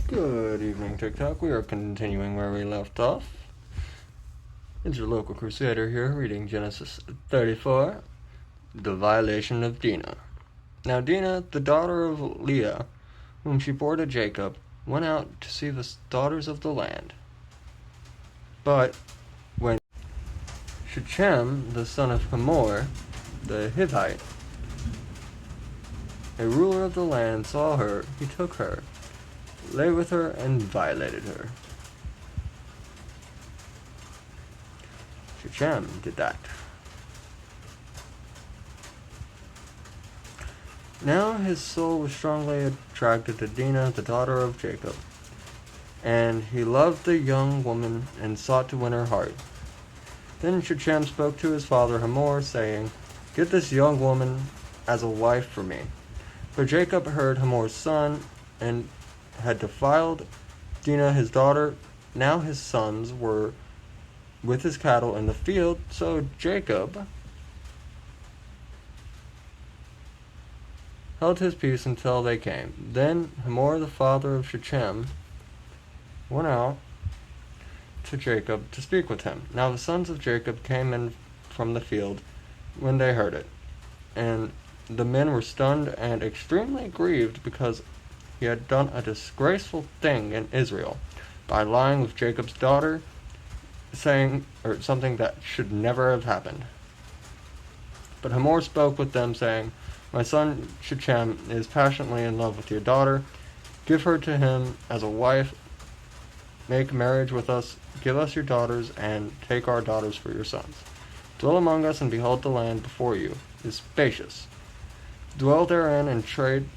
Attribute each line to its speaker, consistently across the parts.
Speaker 1: Good evening, TikTok. We are continuing where we left off. It's your local crusader here, reading Genesis 34, the violation of Dinah. Now Dinah, the daughter of Leah, whom she bore to Jacob, went out to see the daughters of the land. But when Shechem, the son of Hamor, the Hivite, a ruler of the land, saw her, he took her, lay with her, and violated her. Shechem did that. Now his soul was strongly attracted to Dinah, the daughter of Jacob, and he loved the young woman and sought to win her heart. Then Shechem spoke to his father Hamor, saying, "Get this young woman as a wife for me." For Jacob heard Hamor's son and had defiled Dinah his daughter. Now his sons were with his cattle in the field, so Jacob held his peace until they came. Then Hamor, the father of Shechem, went out to Jacob to speak with him. Now the sons of Jacob came in from the field when they heard it, and the men were stunned and extremely grieved, because he had done a disgraceful thing in Israel by lying with Jacob's daughter, saying something that should never have happened. But Hamor spoke with them, saying, "My son Shechem is passionately in love with your daughter. Give her to him as a wife. Make marriage with us. Give us your daughters, and take our daughters for your sons. Dwell among us, and behold, the land before you is spacious. Dwell therein, and trade,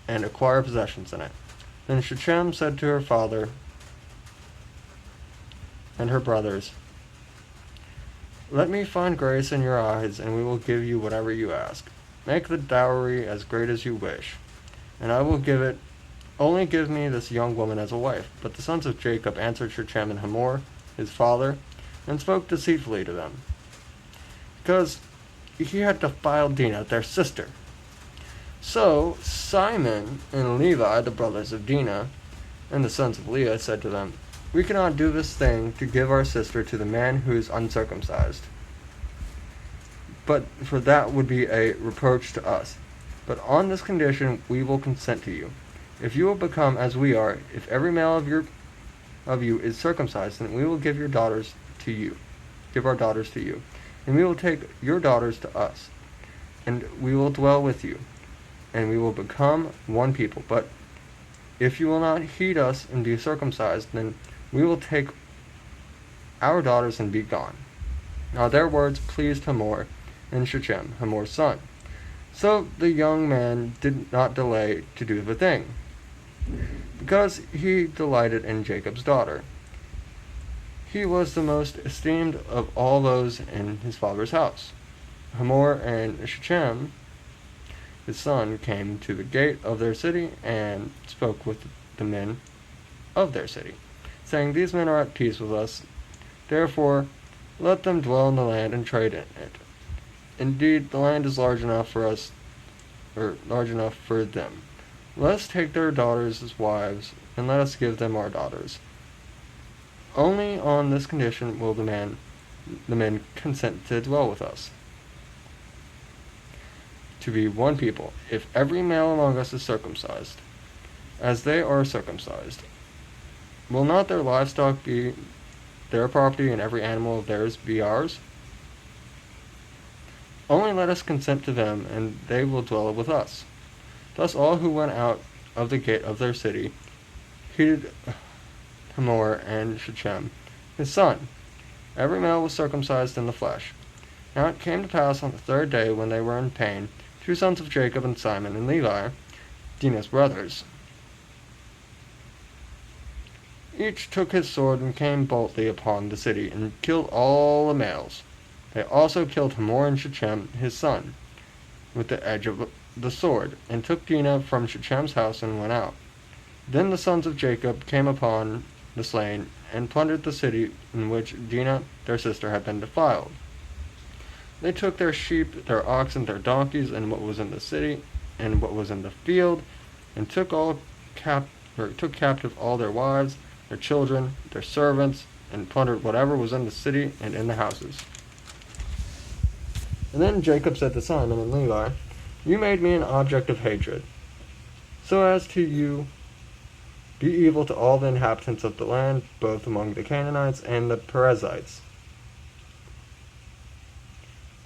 Speaker 1: and acquire possessions in it." Then Shechem said to her father and her brothers, "Let me find grace in your eyes, and we will give you whatever you ask. Make the dowry as great as you wish, and I will give it. Only give me this young woman as a wife." But the sons of Jacob answered Shechem and Hamor, his father, and spoke deceitfully to them, because he had defiled Dinah, their sister. So Simon and Levi, the brothers of Dinah, and the sons of Leah, said to them, "We cannot do this thing to give our sister to the man who is uncircumcised, but for that would be a reproach to us. But on this condition we will consent to you. If you will become as we are, if every male of you is circumcised, then we will give your daughters to you, give our daughters to you, and we will take your daughters to us, and we will dwell with you, and we will become one people. But if you will not heed us and be circumcised, then we will take our daughters and be gone." Now their words pleased Hamor and Shechem, Hamor's son. So the young man did not delay to do the thing, because he delighted in Jacob's daughter. He was the most esteemed of all those in his father's house. Hamor and Shechem, his son, came to the gate of their city and spoke with the men of their city, saying, "These men are at peace with us. Therefore let them dwell in the land and trade in it. Indeed, the land is large enough for us, or large enough for them. Let us take their daughters as wives, and let us give them our daughters. Only on this condition will the men consent to dwell with us, to be one people, if every male among us is circumcised, as they are circumcised. Will not their livestock be their property, and every animal of theirs be ours? Only let us consent to them, and they will dwell with us." Thus all who went out of the gate of their city heeded Hamor and Shechem, his son. Every male was circumcised in the flesh. Now it came to pass on the third day, when they were in pain, two sons of Jacob and Simon and Levi, Dinah's brothers, each took his sword and came boldly upon the city, and killed all the males. They also killed Hamor and Shechem his son with the edge of the sword, and took Dinah from Shechem's house and went out. Then the sons of Jacob came upon the slain, and plundered the city in which Dinah their sister had been defiled. They took their sheep, their oxen, their donkeys, and what was in the city, and what was in the field, and took all where he took captive all their wives, their children, their servants, and plundered whatever was in the city and in the houses. And then Jacob said to Simon and Levi, "You made me an object of hatred, so as to you be evil to all the inhabitants of the land, both among the Canaanites and the Perizzites.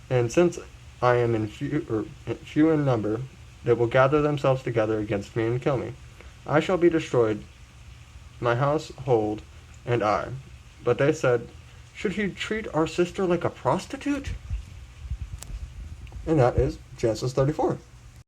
Speaker 1: And since I am few in number, they will gather themselves together against me and kill me. I shall be destroyed, my household and I." But they said, "Should he treat our sister like a prostitute?" And that is Genesis 34.